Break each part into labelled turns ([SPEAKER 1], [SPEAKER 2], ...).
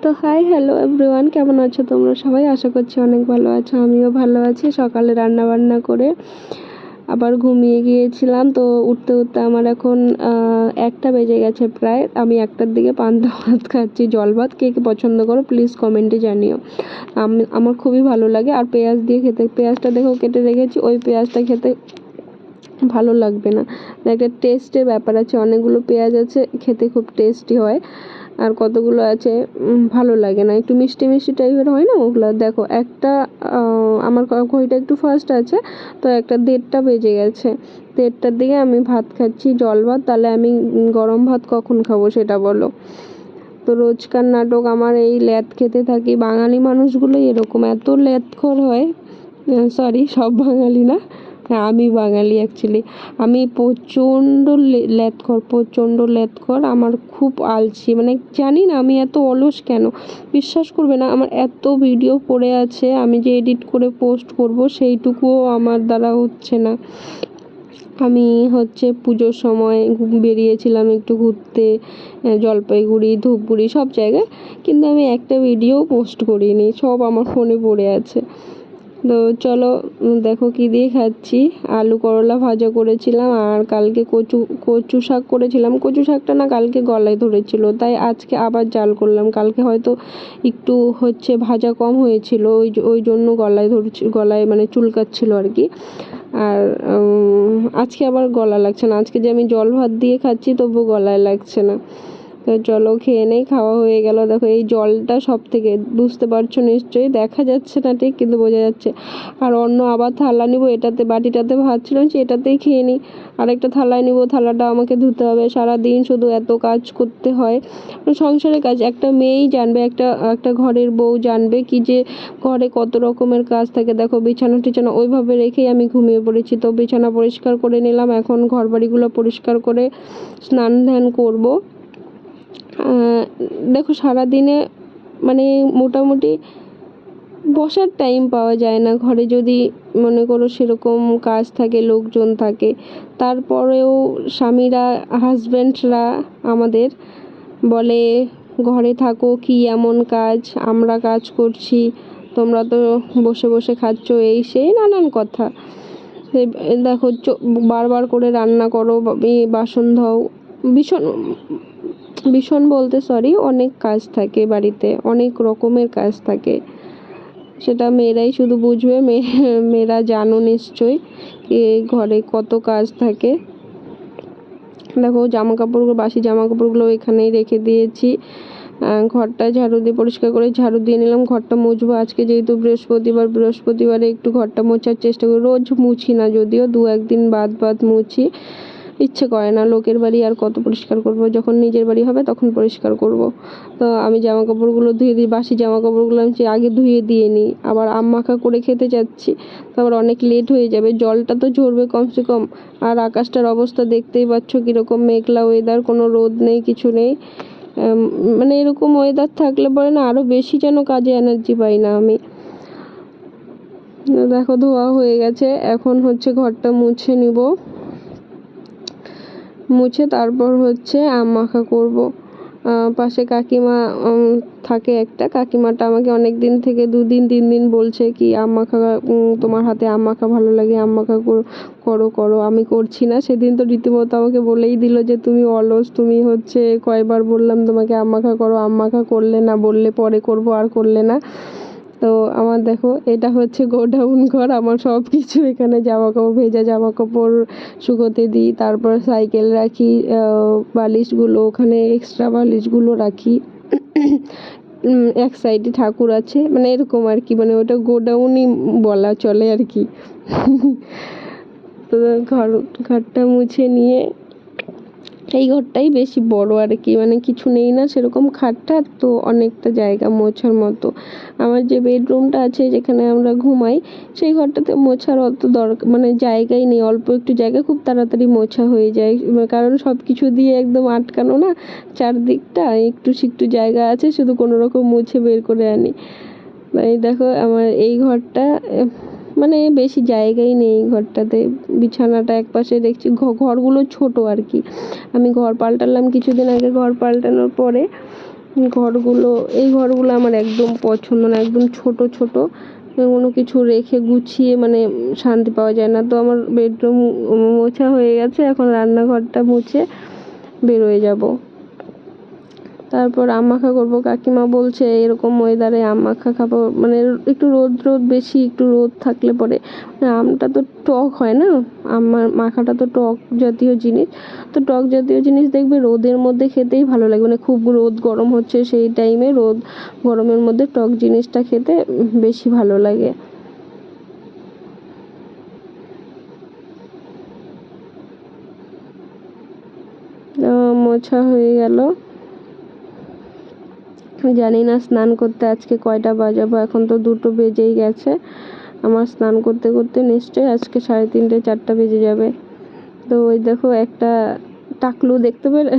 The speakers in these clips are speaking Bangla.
[SPEAKER 1] তো হাই হ্যালো এভরিওয়ান, কেমন আছো তোমরা সবাই? আশা করছি অনেক ভালো আছো, আমিও ভালো আছি। সকালে রান্না বান্না করে আবার ঘুমিয়ে গিয়েছিলাম। তো উঠতে উঠতে আমার এখন 1টা বেজে গেছে প্রায়। আমি 1টার দিকে পান্তা ভাত খাচ্ছি, জল ভাত। কে কে পছন্দ করো প্লিজ কমেন্টে জানিও। আমার খুবই ভালো লাগে। আর পেঁয়াজ দিয়ে খেতে, পেঁয়াজটা দেখো কেটে রেখেছি, ওই পেঁয়াজটা খেতে ভালো লাগবে না, একটা টেস্টের ব্যাপার আছে। অনেকগুলো পেঁয়াজ আছে, খেতে খুব টেস্টি হয়। আর কতগুলো আছে ভালো লাগে না, একটু মিষ্টি মিষ্টি টাইপের হয় না ওগুলো। দেখো একটা আমার ঘড়িটা একটু ফাস্ট আছে, তো 1:30 বেজে গেছে। 1:30টার দিকে আমি ভাত খাচ্ছি, জল ভাত। তাহলে আমি গরম ভাত কখন খাবো সেটা বলো? তো রোজকার নাটক আমার এই ল্যাদ খেতে থাকি। বাঙালি মানুষগুলোই এরকম, এত ল্যাদখোর হয়। সরি, সব বাঙালি না, হ্যাঁ আমি বাঙালি অ্যাকচুয়ালি। আমি প্রচণ্ড ল্যাদখোর। আমার খুব আলসি, মানে জানি না আমি এত অলস কেন। বিশ্বাস করবে না, আমার এত ভিডিও পড়ে আছে, আমি যে এডিট করে পোস্ট করব সেইটুকুও আমার দ্বারা হচ্ছে না। আমি পুজোর সময় বেরিয়েছিলাম একটু ঘুরতে, জলপাইগুড়ি, ধূপগুড়ি, সব জায়গায়, কিন্তু আমি একটা ভিডিও পোস্ট করিনি, সব আমার ফোনে পড়ে আছে। তো চলো দেখো কি দিয়ে খাচ্ছি। আলু করলা ভাজা করেছিলাম, আর কালকে কচু শাক করেছিলাম। কচু শাকটা না কালকে গলায় ধরেছিল, তাই আজকে আবার জাল করলাম। কালকে হয়তো একটু ভাজা কম হয়েছিল, ওই জন্য গলায় মানে চুলকাচ্ছিল আর কি। আর আজকে আবার গলা লাগছে না, আজকে যে আমি জল ভাত দিয়ে খাচ্ছি তবু গলায় লাগছে না। তো চলো খেয়ে নেই। খাওয়া হয়ে গেল। দেখো এই জলটা সব থেকে, বুঝতে পারছো নিশ্চয়ই, দেখা যাচ্ছে না ঠিক কিন্তু বোঝা যাচ্ছে। আর অন্য আবার থালা নিব, এটাতে বাটিটাতে ভাত ছিল এটাতেই খেয়ে নিই। আরেকটা থালায় নিব, থালাটা আমাকে ধুতে হবে। সারাদিন শুধু এত কাজ করতে হয়, সংসারের কাজ একটা মেয়েই জানবে, একটা ঘরের বউ জানবে কি যে ঘরে কত রকমের কাজ থাকে। দেখো বিছানা টিছানা ওইভাবে রেখেই আমি ঘুমিয়ে পড়েছি। তো বিছানা পরিষ্কার করে নিলাম, এখন ঘর বাড়িগুলো পরিষ্কার করে স্নান ধ্যান করবো। দেখো সারাদিনে মানে মোটামুটি বসার টাইম পাওয়া যায় না ঘরে, যদি মনে করো সেরকম কাজ থাকে, লোকজন থাকে। তারপরেও স্বামীরা, হাজব্যান্ডরা আমাদের বলে ঘরে থাকো, কি এমন কাজ, আমরা কাজ করছি, তোমরা তো বসে বসে খাচ্ছ, এই সেই নানান কথা। দেখো বারবার করে রান্না করো, বাসন ধোও, ভীষণ ভীষণ বলতে সরি, অনেক কাজ থাকে বাড়িতে, অনেক রকমের কাজ থাকে। সেটা মেয়েরাই শুধু বুঝবে, মেয়েরা জানো নিশ্চয়ই ঘরে কত কাজ থাকে। দেখো বাসি জামা কাপড়গুলো এখানেই রেখে দিয়েছি। ঘরটা ঝাড়ু দিয়ে পরিষ্কার করে ঝাড়ু দিয়ে নিলাম। ঘরটা মুছবো আজকে, যেহেতু বৃহস্পতিবারে একটু ঘরটা মোছার চেষ্টা করি। রোজ মুছি না, যদিও 2-1 দিন বাদ মুছি, ইচ্ছে করে না। লোকের বাড়ি আর কত পরিষ্কার করব, যখন নিজের বাড়ি হবে তখন পরিষ্কার করব। তো আমি জামা কাপড়গুলো ধুয়ে দিই, বাসি জামা কাপড়গুলো আমি আগে ধুয়ে দিয়ে নিই। আবার মাখা করে খেতে যাচ্ছি, তারপর অনেক লেট হয়ে যাবে। জলটা তো ঝরবে কমসে কম। আর আকাশটার অবস্থা দেখতেই পাচ্ছ কীরকম মেঘলা ওয়েদার, কোনো রোদ নেই, কিছু নেই। মানে এরকম ওয়েদার থাকলে পরে না আরও বেশি যেন কাজে এনার্জি পাই না আমি। দেখো ধোয়া হয়ে গেছে, এখন ঘরটা মুছে নিব। মুছে তারপর আম মাখা করব। পাশে কাকিমা থাকে একটা, কাকিমাটা আমাকে অনেক দিন থেকে 2 দিন 3 দিন বলছে কি আম মাখা, তোমার হাতে আম মাখা ভালো লাগে, আম মাখা করো। আমি করছি না। সেদিন তো রীতিমতো আমাকে বলেই দিল যে তুমি অলস, তুমি কয়বার বললাম তোমাকে আম মাখা করো, আম মাখা করলে না, বললে পরে করব আর করলে না। তো আমার দেখো এটা গোডাউন ঘর, আমার সব কিছু এখানে, ভেজা জামা কাপড় শুকোতে দিই, তারপর সাইকেল রাখি, বালিশগুলো ওখানে, এক্সট্রা বালিশগুলো রাখি। এক সাইডে ঠাকুর আছে, মানে এরকম আর কি, মানে ওটা গোডাউনই বলা চলে আর কি। তো ঘরটা মুছে নিয়ে, এই ঘরটাই বেশি বড় আর কি, মানে কিছু নেই না সেরকম খাটটা, তো অনেকটা জায়গা মোছার মতো। আমার যে বেডরুমটা আছে যেখানে আমরা ঘুমাই, সেই ঘরটাতে মোছার অত দরকার মানে জায়গাই নেই, অল্প একটু জায়গা, খুব তাড়াতাড়ি মোছা হয়ে যায়, কারণ সব কিছু দিয়ে একদম আটকানো না চারদিকটা, একটু জায়গা আছে, শুধু কোনো রকম মুছে বের করে আনি। এই দেখো আমার এই ঘরটা, মানে বেশি জায়গাই নেই ঘরটাতে। বিছানাটা একপাশে দেখছি, ঘরগুলো ছোট আর কি। আমি ঘর পাল্টালাম কিছুদিন আগে, ঘর পাল্টানোর পরে ঘরগুলো, এই ঘরগুলো আমার একদম পছন্দ না, একদম ছোট ছোট, কোনো কিছু রেখে গুছিয়ে মানে শান্তি পাওয়া যায় না। তো আমার বেডরুম মোছা হয়ে গেছে, এখন রান্নাঘরটা মুছে বেরোয় যাব। তারপর আম মাখা করবো, কাকিমা বলছে এরকম ওয়েদারে আম মাখা খাবো, মানে একটু রোদ রোদ বেশি, একটু রোদ থাকলে পরে, মানে আমটা তো টক হয় না, আমার মাখাটা তো টক জাতীয় জিনিস, তো টক জাতীয় জিনিস দেখবে রোদের মধ্যে খেতেই ভালো লাগে, মানে খুব রোদ গরম হচ্ছে সেই টাইমে রোদ গরমের মধ্যে টক জিনিসটা খেতে বেশি ভালো লাগে। মোছা হয়ে গেল, জানি না স্নান করতে আজকে কয়টা বাজাবো, এখন তো 2টো বেজেই গেছে, আমার স্নান করতে করতে নিশ্চয়ই আজকে 3:30 4টা বেজে যাবে। তো ওই দেখো একটা টাকলু দেখতে পেলে,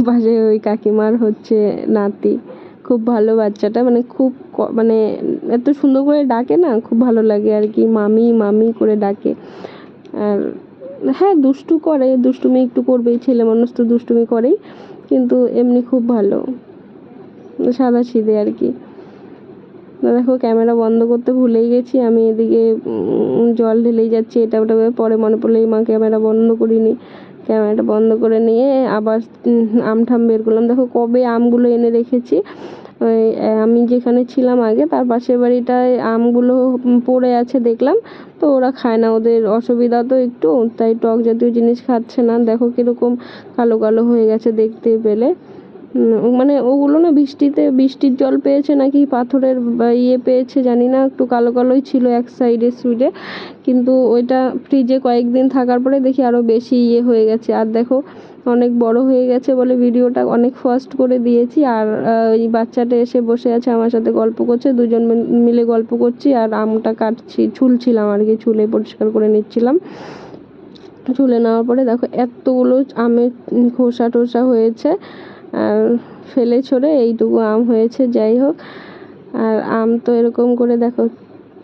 [SPEAKER 1] পাশে ওই কাকিমার হচ্ছে নাতি, খুব ভালো বাচ্চাটা, মানে খুব মানে এত সুন্দর করে ডাকে না, খুব ভালো লাগে আর কি, মামি মামি করে ডাকে। আর হ্যাঁ, দুষ্টু করে, দুষ্টুমি একটু করবেই, ছেলে মানুষ তো দুষ্টুমি করেই, কিন্তু এমনি খুব ভালো, সাদাসিধে আর কি। দেখো ক্যামেরা বন্ধ করতে ভুলেই গেছি আমি, এদিকে জল ঢেলেই যাচ্ছি, এটা ওটা করে, পরে মনে পড়লো এই মা ক্যামেরা বন্ধ করিনি, ক্যামেরাটা বন্ধ করে নিয়ে আবার আম ঠাম বের করলাম। দেখো কবে আমগুলো এনে রেখেছি, ওই আমি যেখানে ছিলাম আগে তার পাশের বাড়িটায় আমগুলো পড়ে আছে দেখলাম, তো ওরা খায় না, ওদের অসুবিধা তো একটু, তাই টক জাতীয় জিনিস খাচ্ছে না। দেখো কীরকম কালো কালো হয়ে গেছে দেখতে পেলে, মানে ওগুলো না বৃষ্টির জল পেয়েছে নাকি পাথরের ইয়ে পেয়েছে জানি না, একটু কালো কালোই ছিল এক সাইডে সুইডে, কিন্তু ওইটা ফ্রিজে কয়েকদিন থাকার পরে দেখি আরও বেশি ইয়ে হয়ে গেছে। আর দেখো অনেক বড় হয়ে গেছে বলে ভিডিওটা অনেক ফাস্ট করে দিয়েছি, আর ওই বাচ্চাটা এসে বসে আছে আমার সাথে গল্প করছে, দুজন মিলে গল্প করছি আর আমটা কাটছি, ছুলছিলাম আর কি, ছুলে পরিষ্কার করে নিচ্ছিলাম। ছুলে নেওয়ার পরে দেখো এতগুলো আমের খোসা টোসা হয়েছে, আর ফেলে ছড়ে এইটুকু আম হয়েছে, যাই হোক। আর আম তো এরকম করে দেখো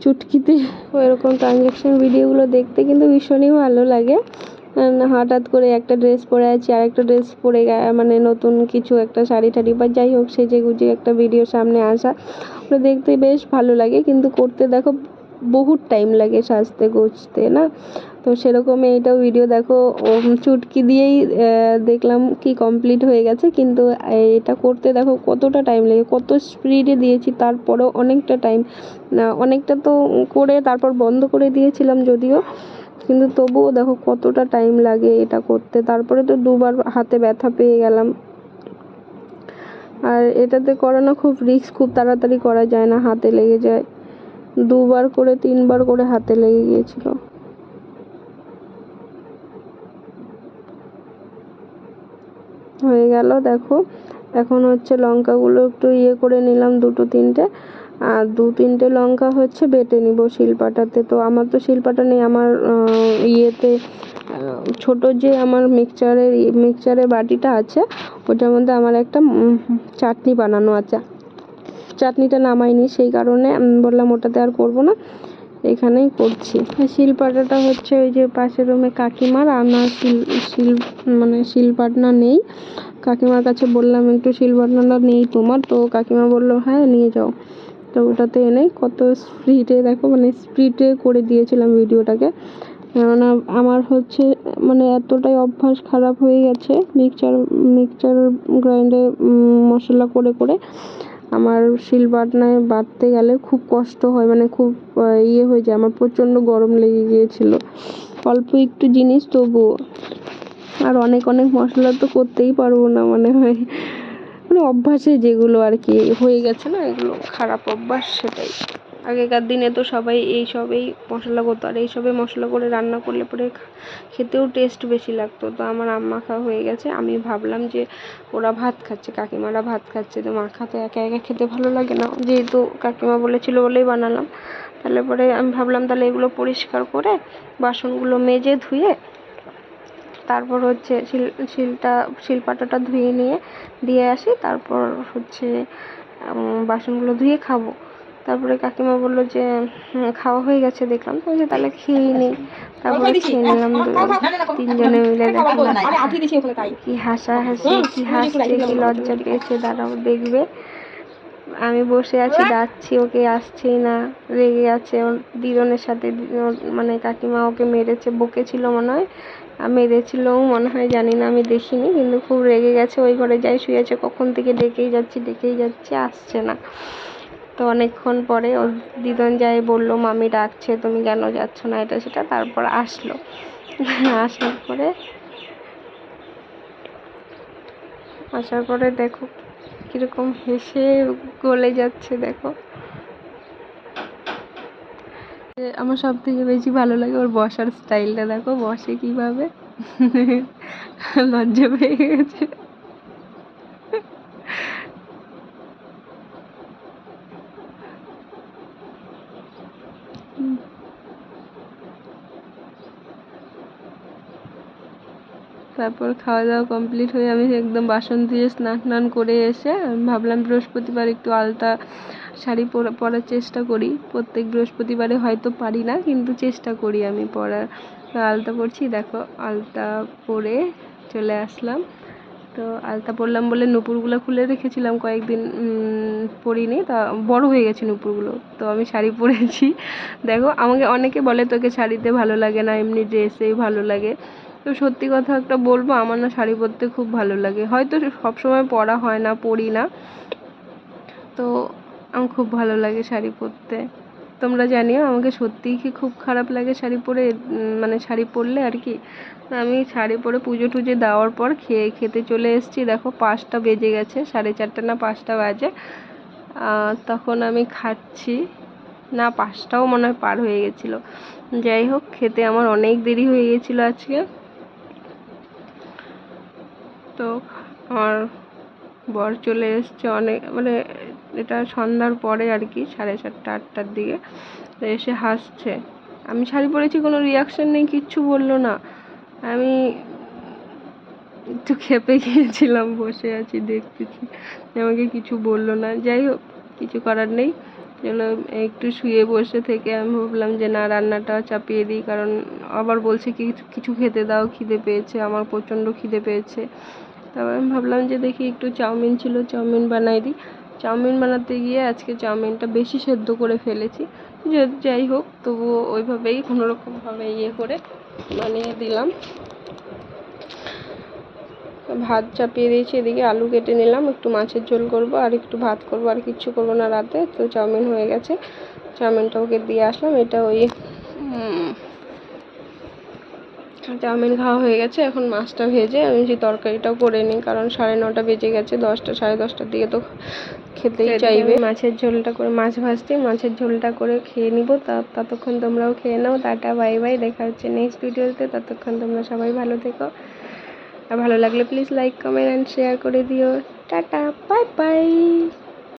[SPEAKER 1] চুটকিতে, এরকম ট্রানজ্যাকশন ভিডিওগুলো দেখতে কিন্তু ভীষণই ভালো লাগে। হঠাৎ করে একটা ড্রেস পরে আছি আর একটা ড্রেস পরে মানে নতুন কিছু একটা শাড়ি টাড়ি বা যাই হোক সেজে গুজে একটা ভিডিও সামনে আসা, ওটা দেখতে বেশ ভালো লাগে, কিন্তু করতে দেখো বহুত টাইম লাগে সাজতে গুজতে না। তো সেরকম এইটাও ভিডিও দেখো চুটকি দিয়েই দেখলাম কি কমপ্লিট হয়ে গেছে, কিন্তু এটা করতে দেখো কতটা টাইম লাগে, কত স্পিডে দিয়েছি, তারপরেও অনেকটা টাইম, অনেকটা তো করে তারপর বন্ধ করে দিয়েছিলাম যদিও, কিন্তু তবুও দেখো কতটা টাইম লাগে এটা করতে, তারপরে তো 2বার হাতে ব্যথা পেয়ে গেলাম। আর এটাতে করানো খুব রিস্ক, খুব তাড়াতাড়ি করা যায় না, হাতে লেগে যায়, 2বার করে 3বার করে হাতে লেগে গিয়েছিল। হয়ে গেল দেখো, এখন হচ্ছে লঙ্কাগুলো একটু ইয়ে করে নিলাম, 2-3টে, আর 2-3টে লঙ্কা হচ্ছে বেটে নিব শিলপাটাতে। তো আমার তো শিলপাটা নেই, আমার ইয়েতে ছোট যে আমার মিক্সচারের বাটিটা আছে, ওটার মধ্যে আমার একটা চাটনি বানানো আছে, চাটনিটা নামাইনি, সেই কারণে বললাম ওটাতে আর করব না, এখানেই করছি। শিলপাটাটা হচ্ছে ওই যে পাশের রুমে কাকিমার, আমার মানে শিলপাটনা নেই, কাকিমার কাছে বললাম একটু শিলপাটনাটা নেই তোমার, তো কাকিমা বললো হ্যাঁ নিয়ে যাও। তো ওটাতে এনে কত স্পিডে দেখো, মানে স্পিডে করে দিয়েছিলাম ভিডিওটাকে, কেননা আমার হচ্ছে মানে এতটাই অভ্যাস খারাপ হয়ে গেছে মিক্সচার গ্রাইন্ডে মশলা করে করে, আমার শিলবাটনায় বাটতে গেলে খুব কষ্ট হয়, মানে খুব ইয়ে হয়ে যায়, আমার প্রচণ্ড গরম লেগে গিয়েছিল, অল্প একটু জিনিস তবুও, আর অনেক অনেক মশলা তো করতেই পারবো না মনে হয়, মানে অভ্যাসে যেগুলো আর কি হয়ে গেছে না, এগুলো খারাপ অভ্যাস, সেটাই। আগেকার দিনে তো সবাই এইসবেই মশলা করতো, আর এইসবে মশলা করে রান্না করলে পরে খেতেও টেস্ট বেশি লাগতো। তো আমার আম মাখা হয়ে গেছে, আমি ভাবলাম যে ওরা ভাত খাচ্ছে, কাকিমারা ভাত খাচ্ছে, তো মাখা তো একা একা খেতে ভালো লাগে না, যেহেতু কাকিমা বলেছিল বলেই বানালাম। তাহলে পরে আমি ভাবলাম তাহলে এগুলো পরিষ্কার করে বাসনগুলো মেজে ধুয়ে তারপর হচ্ছে শিলপাটাটা ধুয়ে নিয়ে দিয়ে আসি, তারপর হচ্ছে বাসনগুলো ধুয়ে খাবো। তারপরে কাকিমা বললো যে খাওয়া হয়ে গেছে দেখলাম, তো বলছে তাহলে খেয়েই নিই। তারপরে খেয়ে নিলাম তিনজনে মিলে। দেখো কি হাসাহাসি, কি হাসছে, কি লজ্জা পেয়েছে, দাঁড়াও দেখবে। আমি বসে আছি, ডাকছি ওকে, আসছেই না, রেগে আছে ওর দিদনের সাথে। মানে কাকিমা ওকে মেরেছে, বকেছিল মনে হয়, মেরেছিলও মনে হয়, জানি না, আমি দেখিনি, কিন্তু খুব রেগে গেছে। ওই ঘরে যাই শুয়েছে, কখন থেকে ডেকেই যাচ্ছি, আসছে না। তো অনেকক্ষণ পরে ওর দিদন যাই বললো মামি ডাকছে, তুমি কেন যাচ্ছ না, এটা সেটা। তারপর আসলো, আসার পরে দেখো কিরকম হেসে গলে যাচ্ছে। দেখো আমার সব থেকে বেশি ভালো লাগে ওর বসার স্টাইলটা। দেখো বসে কিভাবে, লজ্জা পেয়ে গেছে। তারপর খাওয়া দাওয়া কমপ্লিট হয়ে আমি একদম বাসন ধুয়ে স্নান করে এসে আমি ভাবলাম বৃহস্পতিবার একটু আলতা শাড়ি পরার চেষ্টা করি। প্রত্যেক বৃহস্পতিবারে হয়তো পারি না, কিন্তু চেষ্টা করি আমি পরার। তো আলতা পরছি, দেখো আলতা পরে চলে আসলাম। তো আলতা পরলাম বলে নুপুরগুলো খুলে রেখেছিলাম কয়েকদিন, পরিনি, তা বড় হয়ে গেছে নুপুরগুলো। তো আমি শাড়ি পরেছি। দেখো আমাকে অনেকে বলে তোকে শাড়িতে ভালো লাগে না, এমনি ড্রেসেই ভালো লাগে। তো সত্যি কথা একটা বলবো, আমার না শাড়ি পরতে খুব ভালো লাগে। হয়তো সবসময় পরা হয় না, পরি না, তো আমার খুব ভালো লাগে শাড়ি পরতে। তোমরা জানিও আমাকে সত্যিই কি খুব খারাপ লাগে শাড়ি পরে, মানে শাড়ি পরলে আর কি। আমি শাড়ি পরে পুজো টুজো দেওয়ার পর খেতে চলে এসেছি। দেখো 5টা বেজে গেছে, 4:30 না 5টা বাজে। তখন আমি খাচ্ছি, না 5টাও মনে হয় পার হয়ে গেছিলো। যাই হোক, খেতে আমার অনেক দেরি হয়ে গেছিলো আজকে। তো আমার বর চলে এসছে অনেক, মানে এটা সন্ধ্যার পরে আর কি, 7:30 8টার দিকে। তো এসে হাসছে, আমি শাড়ি পরেছি, কোনো রিয়াকশন নেই, কিচ্ছু বললো না। আমি একটু খেপে গিয়েছিলাম, বসে আছি দেখতেছি, আমাকে কিছু বললো না। যাই হোক, কিছু করার নেই। চলো একটু শুয়ে বসে থেকে আমি ভাবলাম যে না, রান্নাটা চাপিয়ে দিই, কারণ আবার বলছে কিছু খেতে দাও, খিদে পেয়েছে, আমার প্রচণ্ড খিদে পেয়েছে। তারপর আমি ভাবলাম যে দেখি একটু চাউমিন ছিল, চাউমিন বানাই দিই। চাউমিন বানাতে গিয়ে আজকে চাউমিনটা বেশি সেদ্ধ করে ফেলেছি। যাই হোক, তবুও ওইভাবেই কোনোরকমভাবে করে বানিয়ে দিলাম। ভাত চাপিয়ে দিয়েছি, এদিকে আলু কেটে নিলাম, একটু মাছের ঝোল করব আর একটু ভাত করব, আর কিচ্ছু করব না রাতে। তো চাউমিন হয়ে গেছে, চাউমিনটা ওকে দিয়ে আসলাম। এটা ওই চাউমিন খাওয়া হয়ে গেছে, এখন মাছটা ভেজে আমি যে তরকারিটাও করে নিই, কারণ 9:30 বেজে গেছে, 10টা 10:30টার দিকে তো খেতেই চাইবে। মাছের ঝোলটা করে, মাছ ভাজতে মাছের ঝোলটা করে খেয়ে নিব। ততক্ষণ তোমরাও খেয়ে নাও। টাটা, বাই বাই, দেখা হচ্ছে নেক্সট ভিডিওতে। ততক্ষণ তোমরা সবাই ভালো থেকো, আর ভালো লাগলে please like, comment and share করে দিও। Tata, bye bye.